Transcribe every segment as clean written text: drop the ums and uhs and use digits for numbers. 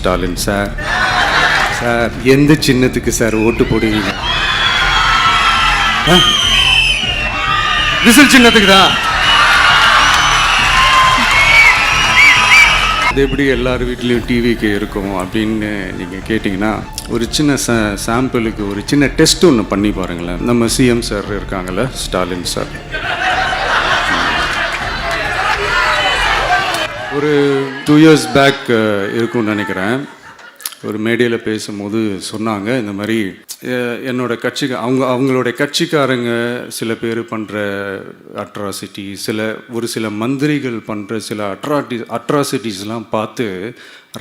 Stalin sir. Sir எந்த சின்னத்துக்கு sir ஓட்டு போடுவீங்க? விசில் சின்னத்துக்கு தான். அது எப்படி எல்லார் வீட்லேயும் டிவிக்கு இருக்கும் அப்படின்னு நீங்கள் கேட்டிங்கன்னா, ஒரு சின்ன சாம்பிளுக்கு ஒரு சின்ன டெஸ்ட் ஒன்று பண்ணி பாருங்களேன். நம்ம சிஎம் சார் இருக்காங்கள்ல, ஸ்டாலின் சார். ஒரு 2 years பேக் இருக்கும்னு நினைக்கிறேன். ஒரு மேடையில் பேசும்போது சொன்னாங்க, இந்த மாதிரி என்னோட கட்சிக்கு அவங்களோட கட்சிக்காரங்க சில பேர் பண்ணுற அட்ராசிட்டி, ஒரு சில மந்திரிகள் பண்ணுற சில அட்ராசிட்டிஸ்லாம் பார்த்து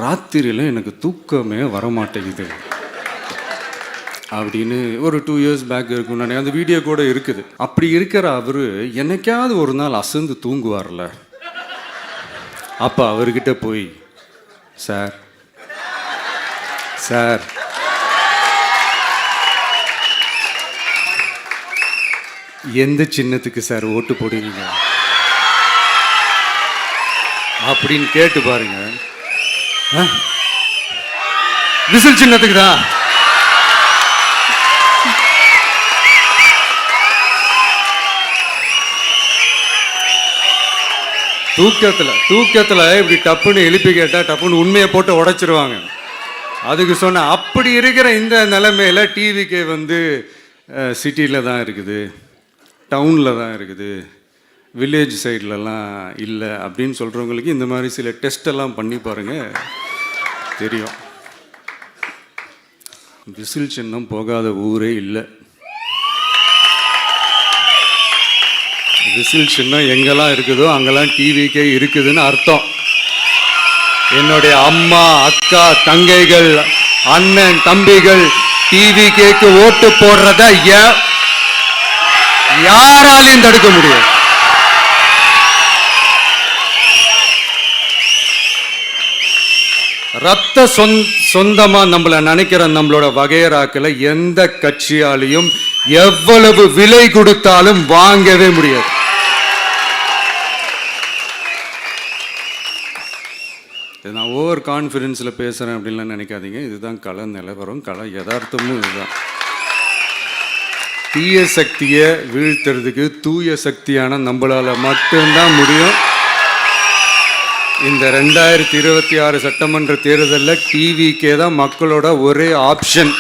ராத்திரியில் எனக்கு தூக்கமே வரமாட்டேங்குது அப்படின்னு ஒரு 2 years பேக் இருக்கும் நினைக்கிறேன். அந்த வீடியோ கூட இருக்குது. அப்படி இருக்கிற அவர் என்னைக்காவது ஒரு நாள் அசந்து தூங்குவார்ல, அப்போ அவர்கிட்ட போய், சார் சார் எந்த சின்னத்துக்கு சார் ஓட்டு போடுவீங்க அப்படின்னு கேட்டு பாருங்க. விசில் சின்னத்துக்கு தான். தூக்கத்தில் இப்படி டப்புன்னு எழுப்பி கேட்டால் டப்புன்னு உண்மையை போட்டு உடைச்சிருவாங்க. அதுக்கு சொன்ன அப்படி இருக்கிற இந்த நிலைமையில் டிவிக்கே வந்து சிட்டியில் தான் இருக்குது, டவுனில் தான் இருக்குது, வில்லேஜ் சைட்லலாம் இல்லை அப்படின்னு சொல்கிறவங்களுக்கு இந்த மாதிரி சில டெஸ்டெல்லாம் பண்ணி பாருங்கள், தெரியும். விசில் சின்னம் போகாத ஊரே இல்லை. விசில் சின்னம் எங்கெல்லாம் இருக்குதோ அங்கெல்லாம் டிவிக்கே இருக்குதுன்னு அர்த்தம். என்னுடைய அம்மா, அக்கா, தங்கைகள், அண்ணன், தம்பிகள் டிவிக்கேக்கு ஓட்டு போடுறத யாராலையும் தடுக்க முடியும். ரத்த சொந்தமா நம்மள நினைக்கிற நம்மளோட வகையராக்களை எந்த கட்சியாலையும் எவ்வளவு விலை கொடுத்தாலும் வாங்கவே முடியாது. நான் ஓவர் கான்ஃபிடென்ஸில் பேசுகிறேன் அப்படின்லாம் நினைக்காதீங்க. இதுதான் கள நிலவரம், கள யதார்த்தமும் இதுதான். தீய சக்தியை வீழ்த்துறதுக்கு தூய சக்தியான நம்மளால் மட்டும்தான் முடியும். இந்த 2026 சட்டமன்ற தேர்தலில் டிவிக்கே தான் மக்களோட ஒரே ஆப்ஷன்.